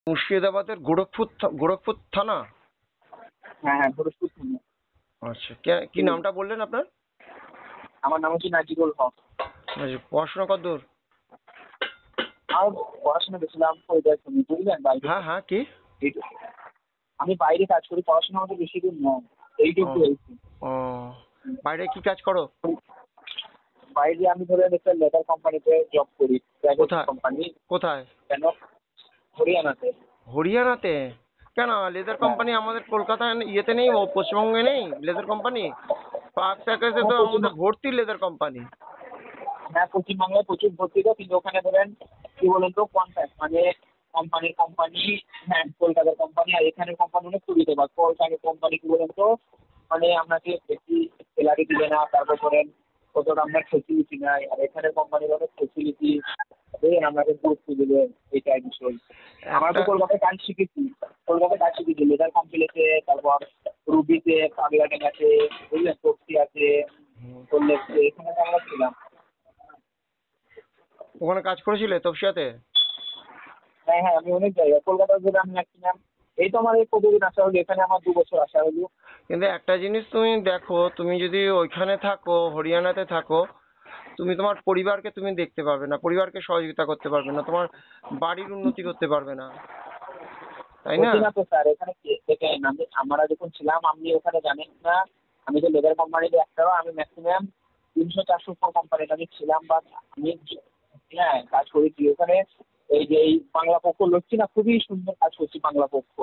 মুর্শিদাবাদের গোরখপুর থানা। হ্যাঁ হ্যাঁ, ভোরপুর থানা। আচ্ছা, কি নামটা বললেন আপনার? আমার নাম হচ্ছে নাজিবুল হক। আচ্ছা, পড়াশোনা কতদূর? আর পড়াশোনা গেছিলাম ওইটার জন্য, বুঝলেন, বাইরে। হ্যাঁ হ্যাঁ, কি? আমি বাইরে কাজ করি, পড়াশোনা আমাদের বেশি দূর নয়, ও এইটুকু হয়েছে। ও, বাইরে কি কাজ করো? বাইরে আমি ধরেন একটা লেদার কোম্পানিতে জব করি, প্রাইভেট কোথায়? কোম্পানি। কোথায়? কেন? হরিয়ানাতে। হরিয়ানাতে? কেন, লেদার হ্যাঁ কোম্পানি আমাদের কলকাতায় ইয়েতে নেই? পশ্চিমবঙ্গে নেই লেদার কোম্পানি? পার্ক প্যাকেজে হ্যাঁ তো পশ্চিম আমাদের ভর্তি লেদার কোম্পানি। হ্যাঁ পশ্চিমবাংলায় প্রচুর ভর্তি তো, কিন্তু ওখানে ধরেন কি বলেন তো, কন্ট্রাক্ট মানে কোম্পানি। হ্যাঁ, কলকাতার কোম্পানি, আর এখানের কোম্পানি অনেক সুবিধা। বা কলকাতার কোম্পানি কি বলেন তো, মানে আপনাকে বেশি স্যালারি দিবে না, তারপর ধরেন কতটা আপনার ফেসিলিটি নাই। আর এখানের কোম্পানির অনেক ফেসিলিটি দেন, আপনাকে ঘুরতে দেবে, এটাই বিষয়। আমরা তো একটা কলকাতায় কাজ শিখেছি লেদার কোম্পানিতে, তারপর রুবিতে, পাগলা আছে, বুঝলেন, টক্সি আছে, কল্লেক্সে, এখানে তো আমরা ছিলাম। ওখানে কাজ করেছিলে তপসিয়াতে? হ্যাঁ হ্যাঁ, আমি অনেক জায়গায় কলকাতা জুড়ে আমি ম্যাক্সিমাম, এই তো আমার এই প্রতিদিন আসা হলো, এখানে আমার 2 বছর আসা হলো। কিন্তু একটা জিনিস তুমি দেখো, তুমি যদি ওইখানে থাকো, হরিয়ানাতে থাকো, তুমি তোমার পরিবারকে তুমি দেখতে পারবে না, পরিবারকে সহযোগিতা করতে পারবে না, তোমার বাড়ির উন্নতি করতে পারবে না, তাই না? বলছি না তো স্যার, এখানে দেখেন, আমরা যখন ছিলাম, আপনি ওখানে জানেন না, আমি তো লেবার কোম্পানিতে একটাও, আমি ম্যাক্সিমাম 300-400 কোম্পানিতে আমি ছিলাম। বা আমি, হ্যাঁ, কাজ করেছি ওখানে। এই যে এই বাংলা পক্ষ লড়ছি না, খুবই সুন্দর কাজ করছি বাংলা পক্ষ।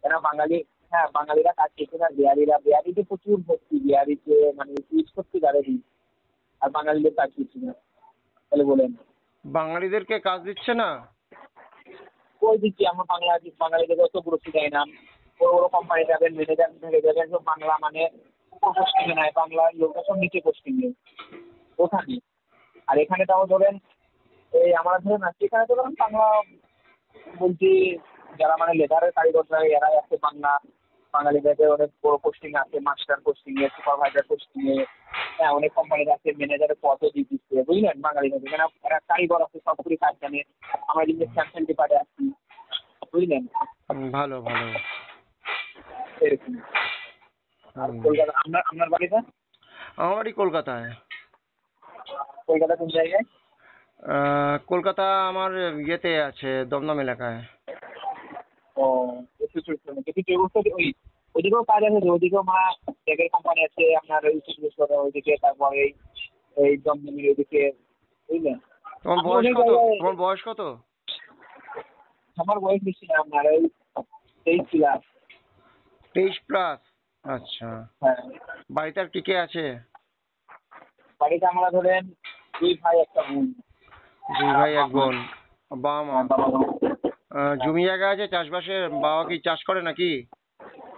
কেন বাঙালি, হ্যাঁ বাঙালিরা কাজ করছে না, বিহারিতে প্রচুর ভর্তি, বিহারিতে মানে ইউজ করতে পারেনি। আর বাঙালিদের কাজ করছি না, তাহলে বলেন। বাঙালিদেরকে কাজ দিচ্ছে না? কই দিচ্ছি, আমরা বাঙালিদের অত গুরুত্ব দেয় না। বড় বড় কোম্পানি যাবেন, ম্যানেজার থেকে যাবেন, সব বাংলা মানে উপর পোস্টিংয়ে নেয়, বাংলা লোকটা সব নিচে পোস্টিংয়ে ওখানে। আর এখানে তাও ধরেন, এই আমরা ধরেন আছি, এখানে তো ধরেন বাংলা বলছি, যারা মানে লেদারের কারিগররা এরাই আছে বাংলা। বাঙালিদের অনেক বড় পোস্টিং আছে, মাস্টার পোস্টিংয়ে, সুপারভাইজার পোস্টিংয়ে। হ্যাঁ, অনেক কোম্পানিতে আছে ম্যানেজারের পদও দিয়ে দিচ্ছে, বুঝলেন, বাঙালিদের এখানে এরা কারিগর আছে, সবগুলি কাজ জানে। আমরা কিন্তু স্যামসাং ডিপার্টে আছি, বুঝলেন, ভালো ভালো। এরকম। আর হুম। কলকাতা, আপনার বাড়িটা? আমার বাড়ি কলকাতায়। কলকাতা কোন জায়গায়? কলকাতা আমার ইয়েতে আছে, দমদম এলাকায়। ও, কিছু অবস্থা ওই ওইদিকেও কাজ আছে, ওইদিকেও মা টেকের কোম্পানি আছে আপনার, ওই ওইদিকে, তারপরে এই দমদমের ওইদিকে, বুঝলেন। তোমার আমি বয়স অনেক কত? জায়গায়, তোমার বয়স কত? আমার বয়স বেশি না, আপনার ওই 23 ছিল। 23+? আচ্ছা। হ্যাঁ, বাড়িতে আর কে কে আছে? বাড়িতে আমরা ধরেন 2 ভাই 1 বোন। 2 ভাই 1 বোন। বাবা মা? হ্যাঁ, বাবা মা। জমি জায়গা আছে চাষবাসের? বাবা কি চাষ করে নাকি?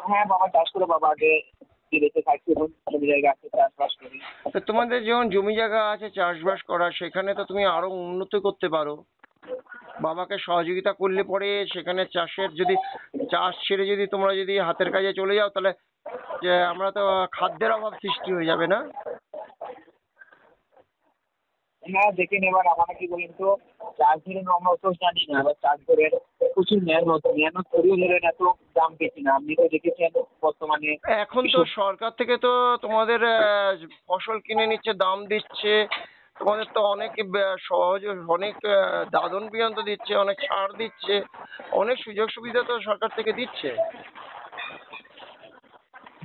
হ্যাঁ, বাবা চাষ করে, বাবা আগে বিদেশে থাকছে, এখন জমি জায়গা আছে, চাষবাস করি। তো তোমাদের যেমন জমি জায়গা আছে চাষবাস করা, সেখানে তো তুমি আরো উন্নতি করতে পারো। বাবাকে সহযোগিতা করলে পরে সেখানে চাষের, যদি চাষ ছেড়ে যদি তোমরা যদি হাতের কাজে চলে যাও, তাহলে যে আমরা তো খাদ্যের অভাব সৃষ্টি হয়ে যাবে না? হ্যাঁ, দেখেন, এবার আমরা কি বলেন তো, চাষ ধরেন আমরা অত জানি না, এবার চাষ ধরে প্রচুর মেহনত করিও ধরেন এত দাম বেশি না। আপনি তো দেখেছেন বর্তমানে এখন তো কৃষক। সরকার থেকে তো তোমাদের ফসল কিনে নিচ্ছে, দাম দিচ্ছে, তোমাদের তো অনেক সহজ, অনেক দাদন পর্যন্ত দিচ্ছে, অনেক ছাড় দিচ্ছে, অনেক সুযোগ সুবিধা তো সরকার থেকে দিচ্ছে।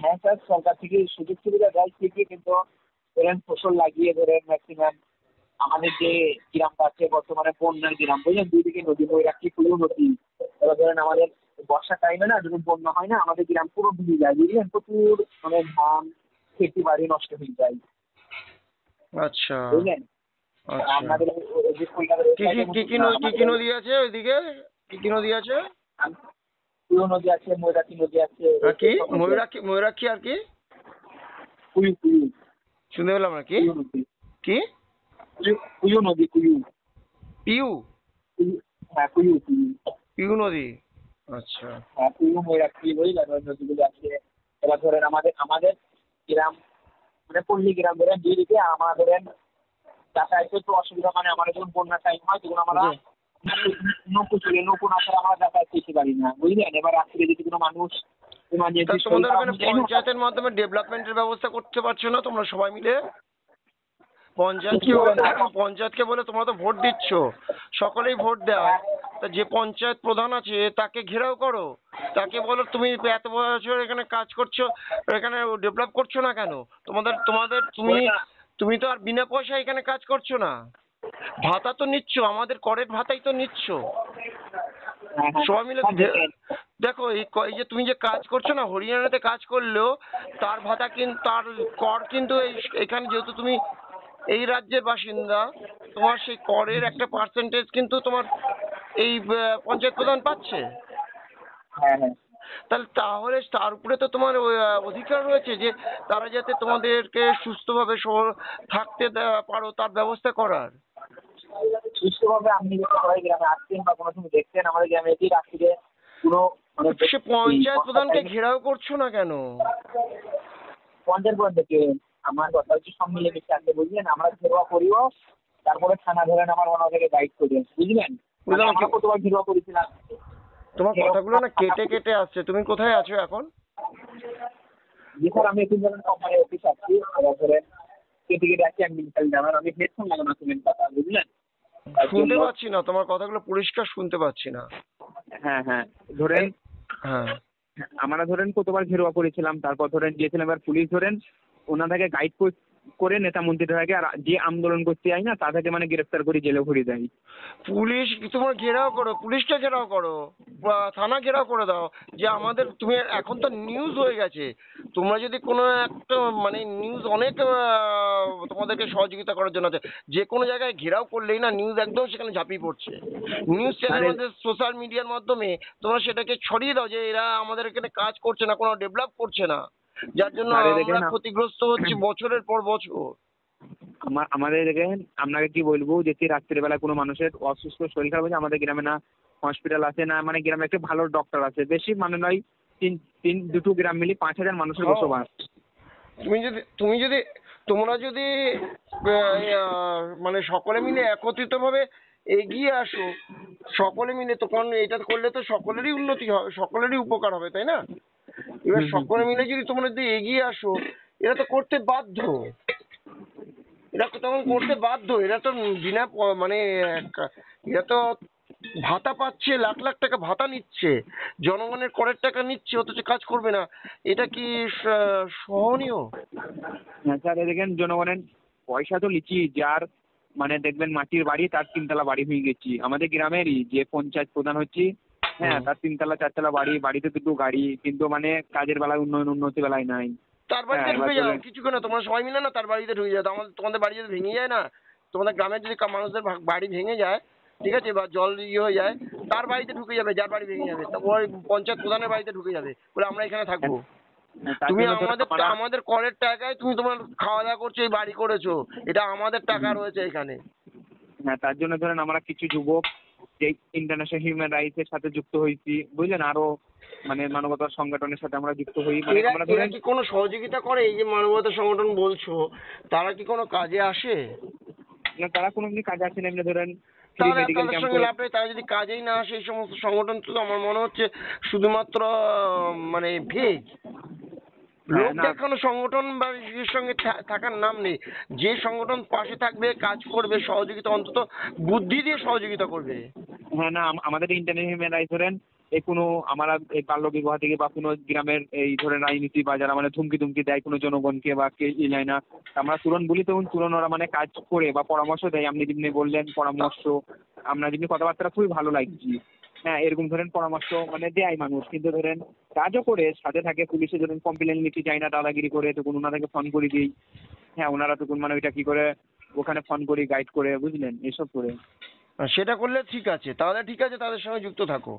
হ্যাঁ স্যার, সরকার থেকে সুযোগ সুবিধা দেয় ঠিকই, কিন্তু ধরেন ফসল লাগিয়ে ধরেন ম্যাক্সিমাম আমাদের যে গ্রামটা আছে বর্তমানে বন্যার গ্রাম, বুঝলেন, 2 দিকে নদী, ময়ূরাক্ষী পুরো নদী। এবার ধরেন আমাদের বর্ষার টাইমে না, যদি বন্যা হয় না, আমাদের গ্রাম পুরো ডুবে যায়, বুঝলেন, প্রচুর মানে ধান খেতে বাড়ি নষ্ট হয়ে যায়, আচ্ছা বুঝলেন। আচ্ছা। আপনাদের ওই যে কলকাতার ওই কি কি সাইডের কি মতো কি না, কি কি আমাদের নদী আছে ওইদিকে? কি কি নদী আছে? পুরো নদী আছে, ময়ূরাক্ষী নদী আছে, আর কি? এইসব নদী আছে। ময়ূরাক্ষী আর কি? কুয়ু কুয়ু শুনতে পেলাম না, কি? কুয়ু নদী, কি? কুয়ু নদী, কুয়ু পিউ? কুয়ু। হ্যাঁ, কুয়ু কুয়ু। পিউ নদী? আচ্ছা। হ্যাঁ, কুয়ু, ময়ূরাক্ষী, বুঝলেন, ওই নদীগুলো আছে। এবার ধরেন আমাদের আমাদের গ্রাম মানে পল্লী গ্রাম ধরেন 2 দিকে, আমার ধরেন যাতায়াতের একটু অসুবিধা, মানে আমাদের যখন বন্যার টাইম হয় তখন আমরা জি। নৌকো চলে, নৌকো না ছাড়া আমরা যাতায়াত করতে পারি না, বুঝলেন? এবার রাত্রে যদি কোনো মানুষ তা ইমার্জেন্সি শরীর তোমাদের খারাপ ওখানে হয়ে যায় না, পঞ্চায়েতের মাধ্যমে ডেভেলপমেন্টের ব্যবস্থা করতে পারছো না তোমরা সবাই মিলে? পঞ্চায়েতকে বলে তোমরা তো ভোট দিচ্ছ, সকলেই ভোট দেয়, তা যে পঞ্চায়েত প্রধান আছে তাকে ঘেরাও করো, তাকে বলো তুমি এত বছর এখানে কাজ করছো, এখানে ডেভেলপ করছো না কেন? তোমাদের তোমাদের তুমি তুমি তো আর বিনা পয়সায় এখানে কাজ করছো না, ভাতা তো নিচ্ছ, আমাদের করের ভাতাই তো নিচ্ছ। হ্যাঁ, হ্যাঁ, সবাই মিলে সব দেখেন। দেখো এই যে তুমি যে কাজ করছো না, হরিয়ানাতে কাজ করলেও তার ভাতা কিন্তু তার কর কিন্তু এখানে যেহেতু তুমি এই রাজ্যের বাসিন্দা, তোমার সেই করের একটা পার্সেন্টেজ কিন্তু তোমার এই পঞ্চায়েত প্রধান পাচ্ছে। হ্যাঁ, হ্যাঁ, তাহলে তার উপরে তো তোমার অধিকার রয়েছে যে তারা যাতে তোমাদেরকে সুস্থভাবে থাকতে পারো তার ব্যবস্থা করার। সুস্থভাবে আপনি যদি সবাই গ্রামে আসছেন বা কোনো সময় দেখছেন আমাদের গ্রামে এটি রাত্রিরে কোনো মানে সে পঞ্চায়েত প্রধানকে ঘেরাও করছো না কেন? পঞ্চায়েত প্রধান থেকে আমার কথা হচ্ছে সব মিলেমিশে আছে, বুঝলেন? আমরা ঘেরোয়া করিও, তারপরে থানা ধরেন আমার ওনা থেকে গাইড করি, বুঝলেন? মানে আমরা কতবার ঘেরোয়া করেছিলাম। তোমার কথাগুলো না কেটে কেটে আসছে, তুমি কোথায় আছো এখন? জি স্যার, আমি একটু ধরেন কোম্পানি অফিস আসছি, আবার ধরেন কেটে কেটে আসছি, এক মিনিট খালি জানার, আমি হেডফোন লাগানো ছিলেন কথা, বুঝলেন? তার শুনতে জন্য পাচ্ছি না, তোমার কথাগুলো পরিষ্কার শুনতে পাচ্ছি না। হ্যাঁ, হ্যাঁ, ধরেন হ্যাঁ, আমরা ধরেন কতবার ঘেরোয়া করেছিলাম, তারপর ধরেন গিয়েছিলাম, এবার পুলিশ ধরেন ওনাদেরকে গাইড করে নেতা মন্ত্রীদেরকে, আর যে আন্দোলন করতে যায় না তাদেরকে মানে গ্রেফতার করে জেলে ভরে দেয়। পুলিশ তোমার ঘেরাও করো, পুলিশকে ঘেরাও করো, বা থানা ঘেরাও করে দাও, যে আমাদের তুমি এখন তো নিউজ হয়ে গেছে, তোমরা যদি কোনো একটা মানে নিউজ অনেক তোমাদেরকে সহযোগিতা করার জন্য আছে, যে কোনো জায়গায় ঘেরাও করলেই না নিউজ একদম সেখানে ঝাঁপিয়ে পড়ছে। নিউজ চ্যানেল মধ্যে সোশ্যাল মিডিয়ার মাধ্যমে তোমরা সেটাকে ছড়িয়ে দাও যে এরা আমাদের এখানে কাজ করছে না, কোনো ডেভেলপ করছে না, যার জন্য আরে আমরা দেখেন ক্ষতিগ্রস্ত হচ্ছি বছরের পর বছর। আমাদের দেখেন, আপনাকে কি বলবো, যে রাত্রিবেলা কোনো মানুষের অসুস্থ শরীর খারাপ হয়েছে, আমাদের গ্রামে না হসপিটাল আছে, না মানে গ্রামে একটা ভালো ডক্টর আছে, বেশি মানে নয়, দুটো গ্রাম মিলি 5,000 মানুষের বসবাস। তুমি যদি তোমরা যদি মানে সকলে মিলে একত্রিত ভাবে এগিয়ে আসো, সকলে মিলে, তখন এটা করলে তো সকলেরই উন্নতি হবে, সকলেরই উপকার হবে, তাই না? এবার সকলে মিলে যদি তোমরা যদি এগিয়ে আসো, এরা তো করতে বাধ্য, এরা তো তখন করতে বাধ্য, এরা তো বিনা মানে এরা তো ভাতা পাচ্ছে, লাখ লাখ টাকা ভাতা নিচ্ছে, জনগণের করের টাকা নিচ্ছে, অথচ কাজ করবে না, এটা কি সহনীয়? হ্যাঁ স্যার, দেখেন জনগণের পয়সা তো লিচি, যার মানে দেখবেন মাটির বাড়ি তার 3 তলা বাড়ি হয়ে গেছি, আমাদের গ্রামেরই যে পঞ্চায়েত প্রধান হচ্ছি, হ্যাঁ, তার 3 তলা 4 তলা বাড়ি, বাড়িতে দুটো গাড়ি, কিন্তু মানে কাজের বেলায় উন্নতি বেলায় নাই। তার বাড়িতে ঢুকে যাও কিছুক্ষণ, না তোমরা সবাই মিলে না তার বাড়িতে ঢুকে যাও, তোমাদের বাড়ি যদি ভেঙে যায় না, তোমাদের গ্রামের যদি মানুষদের বাড়ি ভেঙে যায়, ঠিক আছে, বা জল হয়ে যায়, তার বাড়িতে ঢুকে যাবে, যার বাড়ি ভেঙে যাবে, তা ওই পঞ্চায়েত প্রধানের বাড়িতে ঢুকে যাবে, বলে আমরা এখানে থাকবো। তুমি আমাদের করের টাকায় তুমি তোমার খাওয়া দাওয়া করছো, এই বাড়ি করেছো, এটা আমাদের টাকা রয়েছে এখানে। হ্যাঁ, তার জন্য ধরেন আমরা কিছু যুবক যে ইন্টারন্যাশনাল হিউম্যান রাইটস এর সাথে যুক্ত হয়েছি, বুঝলেন, আরো মানে মানবতা সংগঠনের সাথে আমরা যুক্ত হই, মানে আমরা এরা কি কোনো সহযোগিতা করে? এই যে মানবতা সংগঠন বলছো, তারা কি কোনো কাজে আসে? তারা কোনো এমনি কাজে আসেন, এমনি ধরেন তাদের সঙ্গে লাভ নেই, তারা যদি কাজেই না আসে, এই সমস্ত সংগঠন তো আমার মনে হচ্ছে শুধুমাত্র মানে ভেজ লোক দেখানো সংগঠন, বা এর সঙ্গে থাকার নাম নেই। যে সংগঠন পাশে থাকবে, কাজ করবে, সহযোগিতা, অন্তত বুদ্ধি দিয়ে সহযোগিতা করবে। হ্যাঁ, না আমাদের ইন্টারন্যাশনাল হিউম্যান রাইটস ধরেন এই কোনো আমরা এই বাল্য বিবাহ থেকে বা কোনো গ্রামের এই ধরেন রাজনীতি বা যারা মানে ধুমকি দেয় কোনো জনগণকে বা কে যায় না, আমরা তুরন বলি, তখন তুরন ওরা মানে কাজ করে বা পরামর্শ দেয়, আপনি যেমনি বললেন পরামর্শ, আমরা যেমনি কথাবার্তা খুবই ভালো লাগছি। হ্যাঁ, এরকম ধরেন পরামর্শ মানে দেয় মানুষ, কিন্তু ধরেন কাজও করে সাথে থাকে, পুলিশে ধরেন কমপ্লেন নিতে চায় না, দাদাগিরি করে, তখন ওনাদেরকে ফোন করে দিই। হ্যাঁ, ওনারা তখন মানে ওইটা কি করে ওখানে ফোন করি, গাইড করে, বুঝলেন, এসব করে। সেটা করলে ঠিক আছে, তাহলে ঠিক আছে, তাদের সঙ্গে যুক্ত থাকো।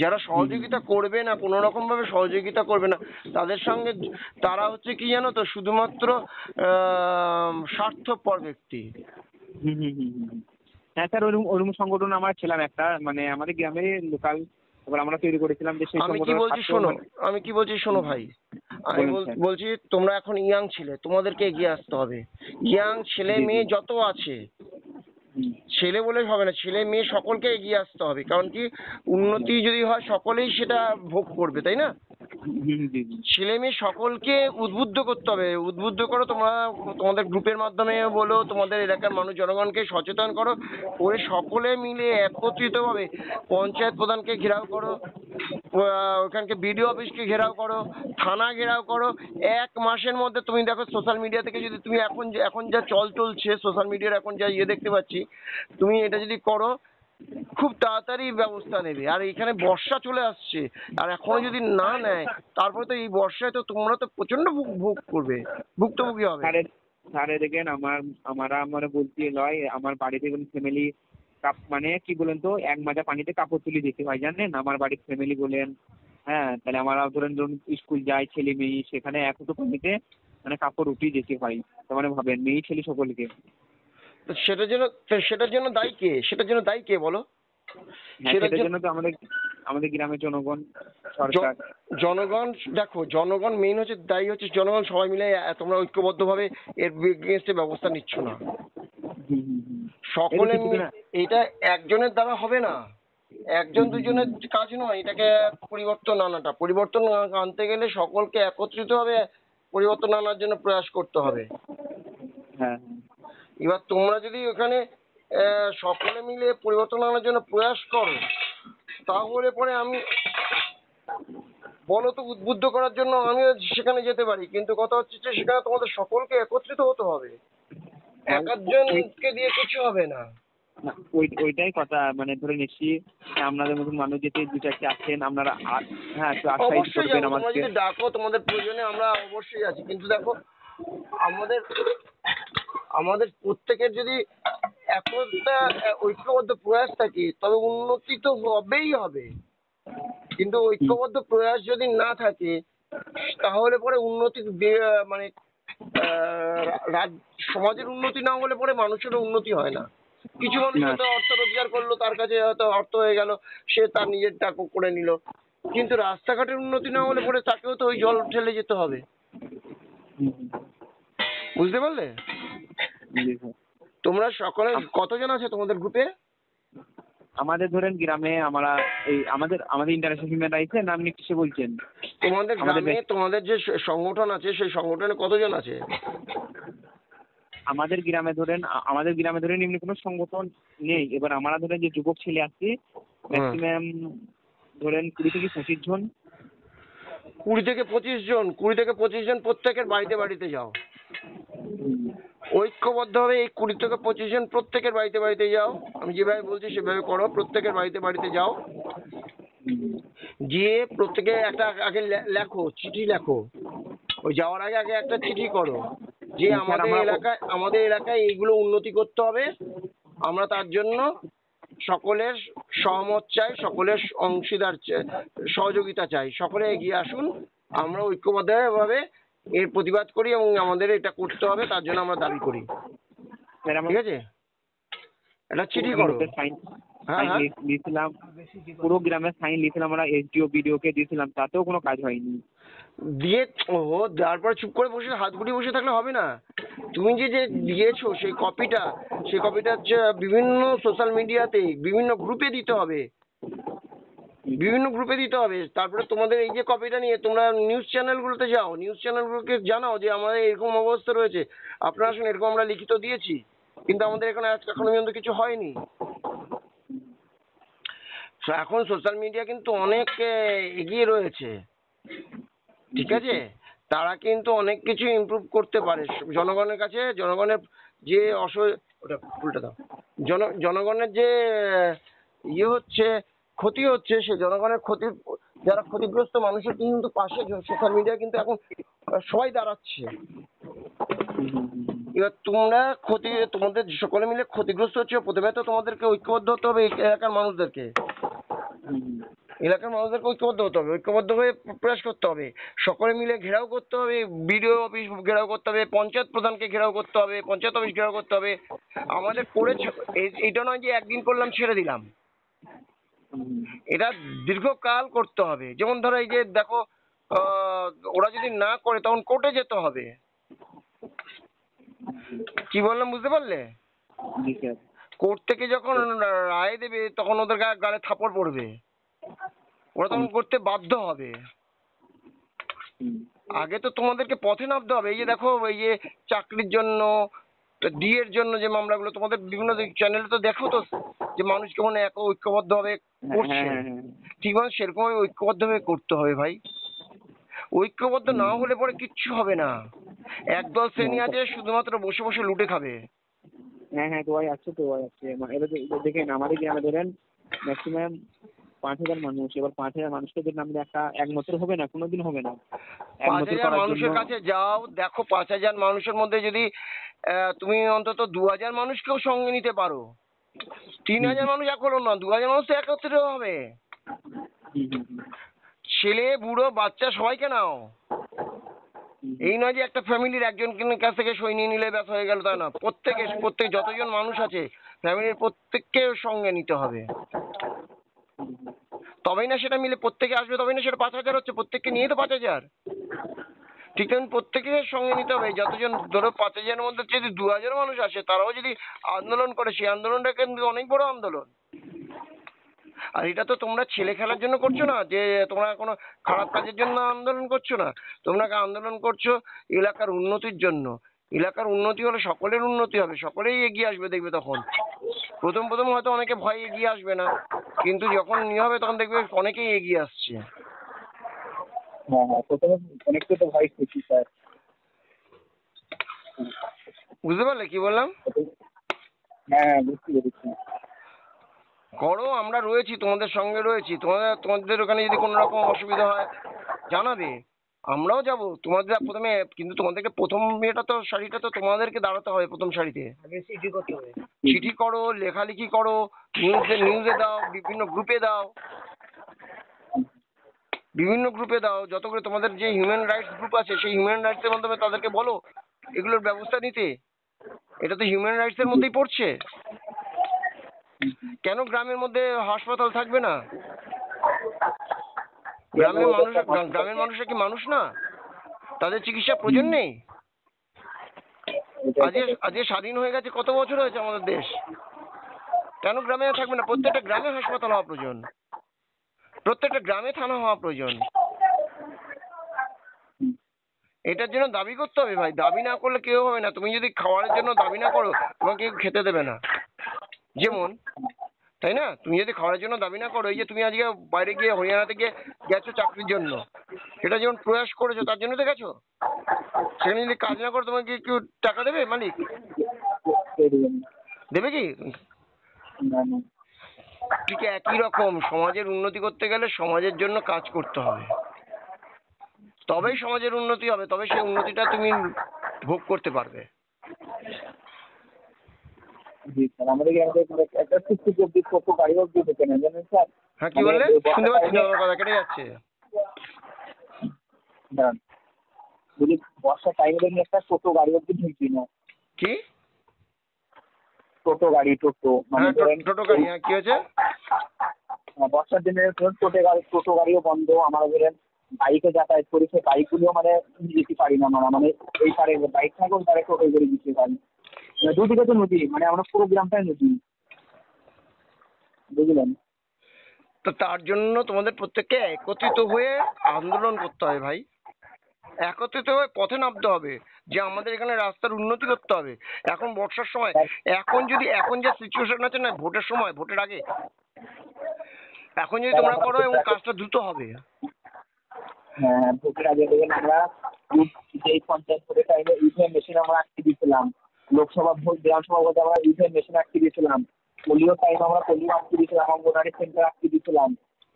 যারা সহযোগিতা করবে না, কোনো রকম ভাবে সহযোগিতা করবে না, তাদের সঙ্গে তারা হচ্ছে কি জানো তো, শুধুমাত্র স্বার্থপর ব্যক্তি। হ্যাঁ স্যার, ওরকম সংগঠন আমার ছিলাম একটা, মানে আমাদের গ্রামে লোকাল, এবার আমরা তৈরি করেছিলাম যে সেই আমি কি বলছি শোনো ভাই, আমি বলছি তোমরা এখন ইয়াং ছেলে, তোমাদেরকে এগিয়ে আসতে হবে। ইয়াং ছেলে মেয়ে যত আছে, হুম। ছেলে বলে হবে না, ছেলে মেয়ে সকলকে এগিয়ে আসতে হবে, কারণ কি উন্নতি যদি হয় সকলেই সেটা ভোগ করবে, তাই না? হুম, জি জি। ছেলে মেয়ে সকলকে উদ্বুদ্ধ করতে হবে, উদ্বুদ্ধ করো তোমরা, তোমাদের গ্রুপের মাধ্যমে বলো, তোমাদের এলাকার মানুষ জনগণকে সচেতন করো, করে সকলে মিলে একত্রিত ভাবে পঞ্চায়েত প্রধানকে ঘেরাও করো, ওখানকে বিডিও অফিসকে ঘেরাও করো, থানা ঘেরাও করো। 1 মাসের মধ্যে তুমি দেখো সোশ্যাল মিডিয়া থেকে যদি তুমি এখন যা চলছে সোশ্যাল মিডিয়ার, এখন যা দেখতে পাচ্ছি, তুমি এটা যদি করো খুব তাড়াতাড়ি ব্যবস্থা নেবে। আর এখানে বর্ষা চলে আসছে, আর এখনো যদি না নেয় তারপরে তো এই বর্ষায় তো তোমরা তো প্রচন্ড ভোগ করবে, ভুক্তভোগী হবে। স্যারের স্যারে দেখেন আমরা বলছি লয়, আমার বাড়িতে কোনো ফ্যামিলি মানে কি বলেন তো, 1 মাজা পানিতে কাপড় তুলে দিতে হয় জানেন, আমার বাড়ির ফ্যামিলি বলেন। হ্যাঁ, তাহলে আমরা ধরুন ধরুন স্কুল যায় ছেলে মেয়ে, সেখানে এতটুকু পানিতে মানে কাপড় উঠিয়ে যেতে হয়। তো মানে ভাবেন মেয়ে ছেলে সকলকে। তো সেটার জন্য দায়ী কে, সেটার জন্য দায়ী কে বলো? হ্যাঁ, সেটার সেটার জন্য জন্য তো আমাদের আমাদের গ্রামের জনগণ, সরকার। জনগণ, দেখো জনগণ মেইন হচ্ছে, দায়ী হচ্ছে জনগণ। সবাই মিলে তোমরা ঐক্যবদ্ধভাবে এর এগেইনস্টে ব্যবস্থা নিচ্ছ না। হুম হুম হুম। এই তো সকলে কিছুদিন এটা একজনের দ্বারা হবে না, একজন দুজনের কাজ নয়, এটাকে পরিবর্তন আনতে গেলে সকলকে একত্রিত ভাবে পরিবর্তন আনার জন্য প্রয়াস করতে হবে। হ্যাঁ এবার তোমরা যদি ওখানে সকলে মিলে পরিবর্তন আনার জন্য প্রয়াস করো, তাহলে পরে আমি বলো তো উদ্বুদ্ধ করার জন্য আমিও সেখানে যেতে পারি, কিন্তু কথা হচ্ছে যে সেখানে তোমাদের সকলকে একত্রিত হতে হবে, হ্যাঁ। এক ওই একজনকে দিয়ে কিছু হবে না। না, ওইটাই কথা, মানে ধরে নিচ্ছি আপনাদের মতন মানুষ যদি 2-4টি আসেন আপনারা, হ্যাঁ একটু আশ্বাস অবশ্যই করবেন যাবো, তোমরা আমাকে। যদি ডাকো তোমাদের প্রয়োজনে আমরা অবশ্যই আছি, কিন্তু দেখো আমাদের আমাদের প্রত্যেকের যদি একটা ঐক্যবদ্ধ প্রয়াস থাকে তবে উন্নতি তো হবেই হবে, কিন্তু হুম, ঐক্যবদ্ধ প্রয়াস যদি না থাকে তাহলে পরে উন্নতি মানে সমাজের উন্নতি না হলে পরে মানুষেরও উন্নতি হয় না। কিছু মানুষ না। হয়তো অর্থ রোজগার করলো, তার কাছে হয়তো অর্থ হয়ে গেল, সে তার নিজেরটা করে নিল, কিন্তু রাস্তাঘাটের উন্নতি না হলে পরে তাকেও তো ওই জল ঠেলে যেতে হবে। হুম, বুঝতে পারলে? জি স্যার। তোমরা সকলে কতজন আছে তোমাদের গ্রুপে? আমাদের ধরেন গ্রামে আমরা এই আমাদের আমাদের ইন্টারন্যাশনাল হিউম্যান রাইটস নাম নিয়ে কিসে বলছেন? তোমাদের আমাদের গ্রামে তোমাদের যে সংগঠন আছে সেই সংগঠনে কতজন আছে? আমাদের গ্রামে ধরেন এমনি কোনো সংগঠন নেই। এবার আমরা ধরেন যে যুবক ছেলে আছি, হ্যাঁ, ম্যাক্সিমাম ধরেন 20 থেকে 25 জন। 20 থেকে 25 জন, 20 থেকে 25 জন প্রত্যেকের বাড়িতে বাড়িতে যাও, ঐক্যবদ্ধভাবে এই 20 থেকে 25 জন প্রত্যেকের বাড়িতে বাড়িতে যাও। আমি যেভাবে বলছি সেভাবে করো, প্রত্যেকের বাড়িতে বাড়িতে যাও, গিয়ে প্রত্যেকে একটা আগে লেখো, চিঠি লেখো, ওই যাওয়ার আগে আগে একটা চিঠি করো যে স্যার আমাদের এলাকায় এইগুলো উন্নতি করতে হবে, আমরা তার জন্য সকলের সহমত চাই, সকলের অংশীদার চাই, সহযোগিতা চাই, সকলে এগিয়ে আসুন, আমরা ঐক্যবদ্ধভাবে এর প্রতিবাদ করি এবং আমাদের এটা করতে হবে, তার জন্য আমরা দাবি করি। স্যার ঠিক আছে, একটা চিঠি করো। সাইন হ্যাঁ, হ্যাঁ, দিয়েছিলাম, পুরো গ্রামে সাইন দিয়েছিলাম, আমরা এসডিও বিডিও কে দিয়েছিলাম, তাতেও কোনো কাজ হয়নি। দিয়ে ওহো তারপর চুপ করে বসে হাত গুটিয়ে বসে থাকলে হবে না। তুমি যে যে দিয়েছো সেই কপিটা হচ্ছে বিভিন্ন সোশ্যাল মিডিয়াতে বিভিন্ন গ্রুপে দিতে হবে, তারপরে তোমাদের এই যে কপিটা নিয়ে তোমরা নিউজ চ্যানেলগুলোতে যাও, নিউজ চ্যানেলগুলোকে জানাও যে আমাদের এরকম অবস্থা রয়েছে, আপনারা আসুন, এরকম আমরা লিখিত দিয়েছি, কিন্তু আমাদের এখানে এখনো পর্যন্ত কিছু হয়নি। So, এখন সোশ্যাল মিডিয়া কিন্তু অনেক এগিয়ে রয়েছে, ঠিক আছে, তারা কিন্তু অনেক কিছু ইমপ্রুভ করতে পারে। জনগণের কাছে জনগণের যে ওটা উল্টা দাও, জনগণের যে হচ্ছে ক্ষতি হচ্ছে, সে জনগণের ক্ষতি, যারা ক্ষতিগ্রস্ত মানুষের কিন্তু পাশে সোশ্যাল মিডিয়া কিন্তু এখন সবাই দাঁড়াচ্ছে। এবার তোমাদের সকলে মিলে ক্ষতিগ্রস্ত হচ্ছে, প্রথমে তো তোমাদেরকে ঐক্যবদ্ধ হতে হবে, এই এলাকার মানুষদেরকে ঐক্যবদ্ধ হতে হবে, ঐক্যবদ্ধ হয়ে প্রয়াস করতে হবে, সকলে মিলে ঘেরাও করতে হবে, বিডিও অফিস ঘেরাও করতে হবে, পঞ্চায়েত প্রধানকে ঘেরাও করতে হবে, পঞ্চায়েত অফিস ঘেরাও করতে হবে। আমাদের এটা নয় যে একদিন করলাম ছেড়ে দিলাম, এটা দীর্ঘকাল করতে হবে। যেমন ধরো এই যে দেখো, ওরা যদি না করে তখন কোর্টে যেতে হবে। কি বললাম বুঝতে পারলে? কোর্ট থেকে যখন রায় দেবে তখন ওদের গালে থাপড় পড়বে, ওরা তখন করতে বাধ্য হবে। হুম। আগে তো তোমাদেরকে পথে নামতে হবে। এই যে দেখো, এই যে চাকরির জন্য, ডিএর জন্য যে মামলাগুলো তোমাদের বিভিন্ন চ্যানেলে তো দেখো তো, যে মানুষ কেমন এক ঐক্যবদ্ধ ভাবে হ্যাঁ করছে, হ্যাঁ হ্যাঁ। ঠিক মানে সেরকম ঐক্যবদ্ধ ভাবে করতে হবে ভাই। ঐক্যবদ্ধ না হলে পরে কিচ্ছু হবে না। একদল শ্রেণী আছে শুধুমাত্র বসে বসে লুটে খাবে। হ্যাঁ হ্যাঁ, তো ভাই আছে, তো ভাই আছে। এবার দেখেন আমাদের গ্রামে ধরেন ম্যাক্সিমাম 5,000 মানুষ। এবার 5,000 মানুষকে যদি নামলে একমতের হবে না, কোনোদিন হবে না। 5,000 একমতের করার জন্য মানুষের কাছে যাও, দেখো 5,000 মানুষের মধ্যে যদি তুমি অন্তত 2,000 মানুষকেও সঙ্গে নিতে পারো, 3,000 মানুষ এক হলো না, 2,000 মানুষ তো একত্রিত হবে। হুম, হুম, হুম, ছেলে বুড়ো বাচ্চা সবাইকে নাও। হুম, এই নয় যে একটা ফ্যামিলির একজনের কাছ থেকে সই নিয়ে নিলে ব্যাস হয়ে গেল, তা না। প্রত্যেক যতজন মানুষ আছে ফ্যামিলির প্রত্যেককে সঙ্গে নিতে হবে, হুম, তবেই না সেটা মিলে প্রত্যেকে আসবে, তবেই না সেটা 5,000 হচ্ছে। প্রত্যেককে নিয়ে তো 5,000। ঠিক তেমন প্রত্যেকের সঙ্গে নিতে হবে। যতজন ধরো 5,000-এর মধ্যে যদি 2,000 মানুষ আসে, তারাও যদি আন্দোলন করে, সেই আন্দোলনটা কিন্তু অনেক বড় আন্দোলন। আর এটা তো তোমরা ছেলে খেলার জন্য করছো না, যে তোমরা কোনো খারাপ কাজের জন্য আন্দোলন করছো না। তোমরা আন্দোলন করছো এলাকার উন্নতির জন্য। এলাকার উন্নতি হলে সকলের উন্নতি হবে, সকলেই এগিয়ে আসবে। দেখবে তখন প্রথম প্রথম হয়তো অনেকে ভয় এগিয়ে আসবে না, কিন্তু যখন ইয়ে হবে তখন দেখবে অনেকেই এগিয়ে আসছে। হ্যাঁ হ্যাঁ, প্রথমে অনেকটা তো ভয় পেয়েছি স্যার। বুঝতে পারলে কি বললাম? হ্যাঁ, বুঝতে পেরেছি। করো, আমরা রয়েছি, তোমাদের সঙ্গে রয়েছি। তোমাদের ওখানে যদি কোনো রকম অসুবিধা হয় জানাবে, আমরাও যাব তোমাদের প্রথমে। কিন্তু তোমাদেরকে প্রথম ইয়েটা তো, সারিটা তো তোমাদেরকে দাঁড়াতে হবে প্রথম সারিতে। চিঠি করো, লেখালেখি করো, নিউজে দাও, বিভিন্ন গ্রুপে দাও, বিভিন্ন গ্রুপে দাও। যত করে তোমাদের যে হিউম্যান রাইটস গ্রুপ আছে, সেই হিউম্যান রাইটস এর মাধ্যমে তাদেরকে বলো এগুলোর ব্যবস্থা নিতে। এটা তো হিউম্যান রাইটস এর মধ্যেই পড়ছে। কেন গ্রামের মধ্যে হাসপাতাল থাকবে না? গ্রামের মানুষরা কি মানুষ না? তাদের চিকিৎসা প্রয়োজন নেই? আজকে স্বাধীন হয়ে গেছে, কত বছর হয়েছে আমাদের দেশ, কেন গ্রামে থাকবে না? প্রত্যেকটা গ্রামে হাসপাতাল হওয়া প্রয়োজন, প্রত্যেকটা গ্রামে থানা হওয়া প্রয়োজন। এটার জন্য দাবি করতে হবে ভাই। দাবি না করলে কেউ হবে না। তুমি যদি খাবারের জন্য দাবি না করো, তোমাকে কেউ খেতে দেবে না। যেমন, তাই না? তুমি যদি খাবারের জন্য দাবি না করো, এই যে তুমি আজকে বাইরে গিয়ে হরিয়ানাতে গিয়ে গেছো চাকরির জন্য, সেটা যেমন প্রয়াস করেছো, তার জন্য তো গেছো। সেখানে যদি কাজ না করো, তোমাকে কেউ টাকা দেবে মালিক? দেবে কি? ঠিক একই রকম সমাজের উন্নতি করতে গেলে সমাজের জন্য কাজ করতে হবে, তবেই সমাজের উন্নতি হবে, তবে সেই উন্নতিটা তুমি ভোগ করতে পারবে। জি স্যার, আমাদের গ্রামে একটা টুকটুক অব্দি টোটো গাড়ি অব্দি ঢোকে না, জানেন স্যার। হ্যাঁ, কি মানে বললে? এই শুনতে বর্ষার পাচ্ছি না, টাইমে, তোমার কথা কেটে যাচ্ছে। দাঁড়ান, যদি বর্ষার টাইমে দেখুন একটা টোটো গাড়ি অব্দি ঢুকবি না। কি? টোটো গাড়ি, টোটো মানে হ্যাঁ, ধরেন টোটো গাড়ি, হ্যাঁ, কি হয়েছে? বর্ষার দিনে ধরুন টোটো গাড়িও বন্ধ। আমরা ধরেন বাইকে যাতায়াত করি, সেই বাইকগুলিও মানে যেতে পারি না। আমরা মানে এই পারে বাইক থাকে, ওই পারে টোটো করে দিতে পারি। মানে দুদিকে তো নদী, মানে আমরা পুরো গ্রামটাই নদী, বুঝলেন? তো তার জন্য তোমাদের প্রত্যেককে একত্রিত হয়ে আন্দোলন করতে হবে ভাই। একত্রিত হয়ে পথে নামতে হবে, যে আমাদের এখানে রাস্তার উন্নতি করতে হবে। এখন বর্ষার সময়, এখন যে সিচুয়েশন আছে না, ভোটের সময়, ভোটের আগে, এখন যদি তোমরা করো এবং কাজটা দ্রুত হবে। হ্যাঁ, ভোটের আগে দেখবেন আমরা যেই পঞ্চায়েত ভোটের টাইমে ইভিএম মেশিন আমরা আটকে দিয়েছিলাম। লোকসভা ভোট, বিধানসভা ভোটে আমরা ইভিএম মেশিন আটকে দিয়েছিলাম। পোলিও টাইমে আমরা পোলিও আটকে দিয়েছিলাম, অঙ্গনওয়াড়ি সেন্টার আটকে দিয়েছিলাম।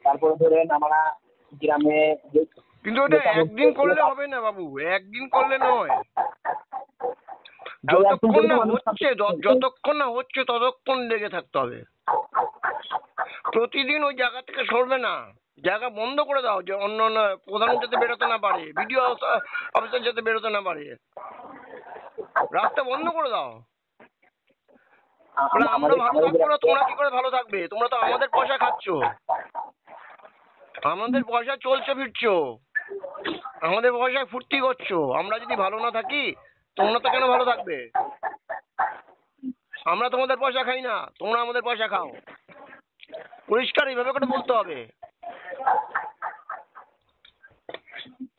তারপরে ধরেন আমরা গ্রামে যে কিন্তু ওটা একদিন করলে হবে না বাবু, একদিন করলে নয়। যতক্ষণ না হচ্ছে ততক্ষণ লেগে থাকতে হবে। প্রতিদিন ওই জায়গা থেকে সরবে না, জায়গা বন্ধ করে দাও, যে অন্য প্রধান যাতে বেরোতে না পারে, বিডিও অফিসার যাতে বেরোতে না পারে, রাস্তা বন্ধ করে দাও। আমরা ভালো থাকবো না, তোমরা কি করে ভালো থাকবে? তোমরা তো আমাদের পয়সা খাচ্ছ, আমাদের পয়সা চলছে ফিরছো, আমাদের পয়সায় ফুর্তি করছো। আমরা যদি ভালো না থাকি, তোমরা তো কেন ভালো থাকবে? আমরা তোমাদের পয়সা খাই না, তোমরা আমাদের পয়সা খাও। পরিষ্কার এইভাবে করে বলতে হবে।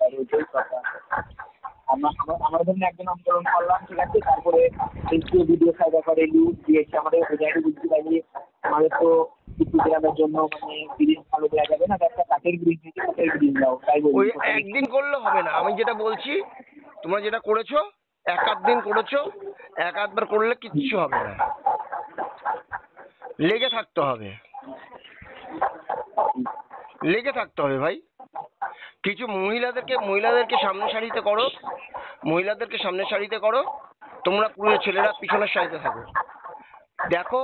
আর ওইটাই কথা। আমরা ধরুন একজন আন্দোলন করলাম, ঠিক আছে, তারপরে ভিডিও সাইডা করে নিউজ দিয়েছে আমাদের, ওই জায়গায় বুঝতে পারি আমাদের তো কিছু গ্রামের জন্য মানে ব্রিজ ভালো দেওয়া যাবে না, একটা কাঠের ব্রিজ দিয়েছে, কাঠের ব্রিজ দাও, তাই বলি। ওই একদিন করলে হবে না, আমি যেটা বলছি তোমরা যেটা করেছো এক আধ দিন করেছো, এক আধবার করলে কিচ্ছু হবে না, লেগে থাকতে হবে, লেগে থাকতে হবে ভাই। কিছু মহিলাদেরকে সামনে সারিতে করো, মহিলাদেরকে সামনে সারিতে করো, তোমরা পুরো ছেলেরা পিছনের সারিতে থাকো। দেখো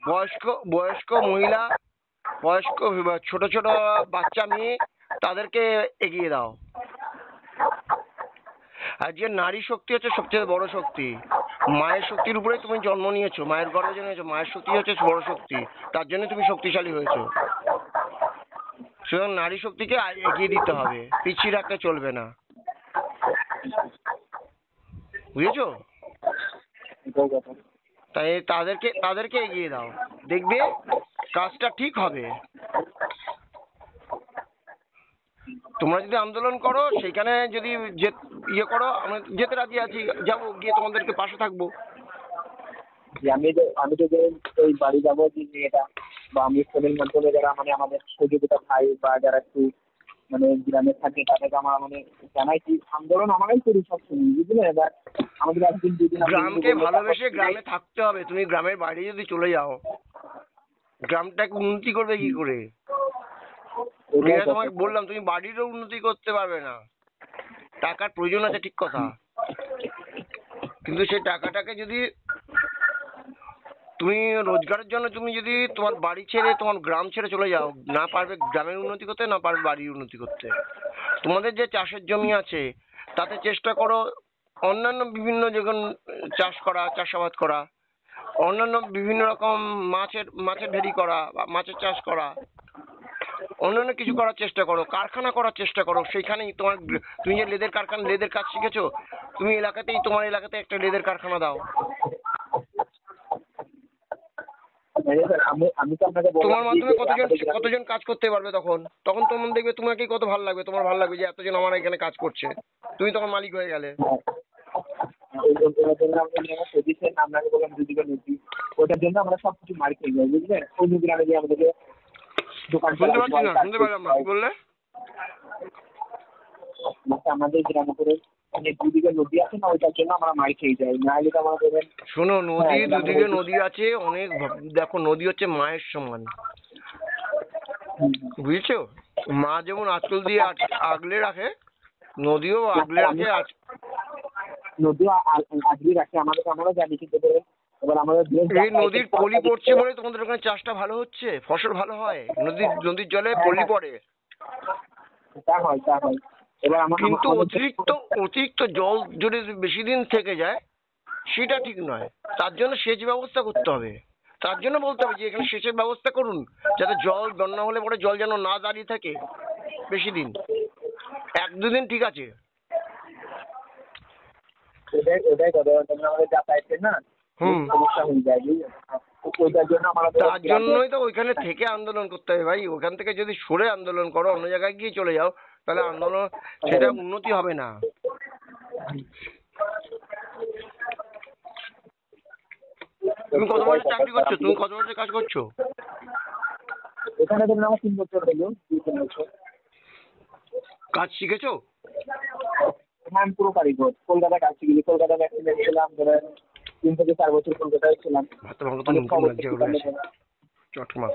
বয়স্ক বয়স্ক মহিলা, বয়স্ক ছোট ছোট বাচ্চা মেয়ে, তাদেরকে এগিয়ে দাও। আর যে নারী শক্তি হচ্ছে সবচেয়ে বড় শক্তি, মায়ের শক্তির উপরেই তুমি জন্ম নিয়েছো, মায়ের গর্ভে জন্মেছো, মায়ের শক্তি হচ্ছে বড় শক্তি, তার জন্য তুমি শক্তিশালী হয়েছো। সুতরাং নারী শক্তিকে এগিয়ে দিতে হবে, পিছিয়ে রাখতে চলবে না, বুঝেছো? এটাই কথা। তাই তাদেরকে এগিয়ে দাও, দেখবে কাজটা ঠিক হবে। তোমরা যদি আন্দোলন করো, সেখানে যদি ইয়ে করো, আমরা যেতে রাজি আছি, যাবো, গিয়ে তোমাদেরকে পাশে থাকবো। যে আমি তো যে ওই বাড়ি যাবো যে মেয়েটা বা আমি ফোনের মাধ্যমে যারা মানে আমাদের সহযোগিতা ভাই বা যারা একটু মানে গ্রামে থাকে তাদেরকে আমরা মানে জানাইছি, আন্দোলন আমরাই করি সব সময়, বুঝলে? এবার আমাদের একদিন দুদিন গ্রামকে ভালোবেসে গ্রামে থাকতে হবে। তুমি গ্রামের বাইরে যদি চলে যাও, গ্রামটাকে উন্নতি করবে কি করে? যেটা তোমাকে বললাম, তুমি বাড়িরও উন্নতি করতে পারবে না। টাকার প্রয়োজন আছে ঠিক কথা, কিন্তু সেই টাকাটাকে যদি তুমি রোজগারের জন্য তুমি যদি তোমার বাড়ি ছেড়ে তোমার গ্রাম ছেড়ে চলে যাও, না পারবে গ্রামের উন্নতি করতে, না পারবে বাড়ির উন্নতি করতে। তোমাদের যে চাষের জমি আছে তাতে চেষ্টা করো অন্যান্য বিভিন্ন যখন চাষ করা, চাষাবাদ করা, অন্যান্য বিভিন্ন রকম মাছের ভেরি করা বা মাছের চাষ করা, অন্যান্য কিছু করার চেষ্টা করো, কারখানা করার চেষ্টা করো। সেইখানেই তুমি যে লেদের কাজ শিখেছো, তুমি তোমার এলাকাতে একটা লেদের কারখানা দাও। আমি তো আপনাকে তোমার মাধ্যমে কতজন কাজ করতে পারবে, তখন তোমার দেখবে তোমাকেই কত ভালো লাগবে, তোমার ভালো লাগবে যে এতজন আমার এখানে কাজ করছে, তুমি তখন মালিক হয়ে গেলে। আপনাকে বললাম দুদিকে নদী, ওটার জন্য আমরা সবকিছু মারি খেয়ে যাই, বুঝলেন? ওই নদীর আগে যে আমাদেরকে দোকান শুনতে পাচ্ছি না, শুনতে পারলাম না, কি বললে? আমাদের গ্রামে করে অনেক দুদিকে নদী আছে না, ওইটার জন্য আমরা মারি খেয়ে যাই, না হলে তো আমরা দেবেন। শোনো, দুদিকে নদী আছে অনেক, দেখো নদী হচ্ছে মায়ের সমান, বুঝেছো? মা যেমন আঁচল দিয়ে আগলে রাখে, নদীও আগলে রাখে। নদীও আগলে রাখে, আমরা জানি, কিন্তু এবার আমাদের এই নদীর পলি পড়ছে বলে তোমাদের ওখানে চাষটা ভালো হচ্ছে, ফসল ভালো হয়, নদীর জলে পলি পড়ে। তা হয়। এবার কিন্তু অতিরিক্ত জল যদি বেশি দিন থেকে যায় সেটা ঠিক নয়, তার জন্য সেচ ব্যবস্থা করতে হবে। তার জন্য বলতে হবে যে এখানে সেচের ব্যবস্থা করুন, যাতে বন্যা হলে পরে জল যেন না দাঁড়িয়ে থাকে বেশি দিন, 1-2 দিন ঠিক আছে। ওটাই কথা, আমাদের যাতায়াতের না সমস্যা হয়ে যায়, ওইটার জন্য তার জন্যই তো ওইখানে থেকে আন্দোলন করতে হবে ভাই। ওখান থেকে যদি সরে আন্দোলন করো, অন্য জায়গায় গিয়ে চলে যাও, তাহলে আন্দোলন সেটা উন্নতি হবে না। তুমি কত বছর চাকরি করছো? তুমি কত বছর কাজ করছো এখানে? ধরুন আমার 3 বছর হলো, 2-3 বছর কাজ শিখেছো? হ্যাঁ, আমি পুরো কারিগর। কলকাতায় কাজ শিখেছি, কলকাতায় ম্যাক্সিমাম ছিলাম ধরেন 3 থেকে 4 বছর কলকাতায় ছিলাম। চটমা